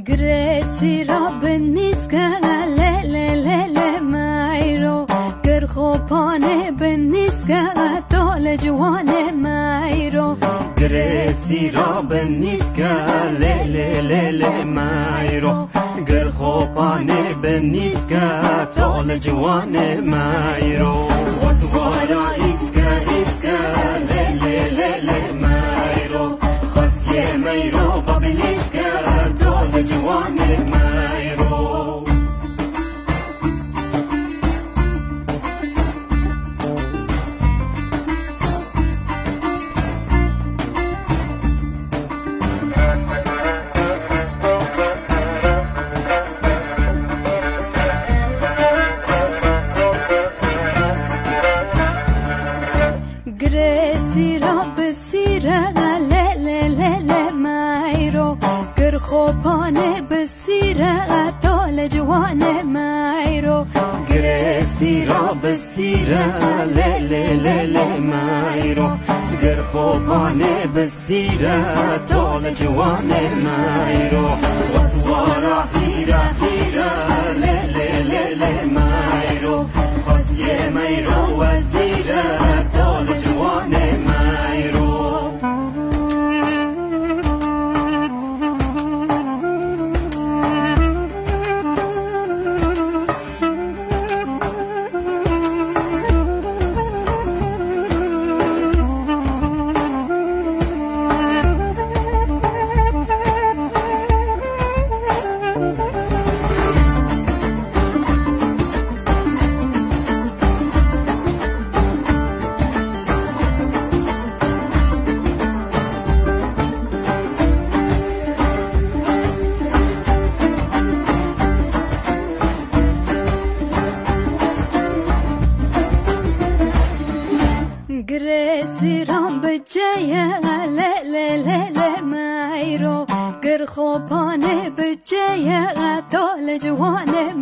گریسی را بنیسکه له له له له مایرو گر خوبانه بنیسکه دول جوانه مایرو گریسی را بنیسکه له له له له مایرو گر خوبانه بنیسکه دول جوانه مایرو وسوارا ایسکه ایسکه له له له له مایرو خاصیه مایرو بابلیسکه دول جوانه مایرو گریسی را بسیره له له له له مایرو گر خوبانه بسیره دول جوانه مایرو گریسی را بسیره له له له له مایرو گر خوبانه بسیره دول جوانه مایرو وسوارا هیرا هیرا له له له له مایرو خاصیه مایرو وزیره دول جوانه مایرو گریسی را بجیه له له له له مایرو گر خوبانه بجیه دول جوانه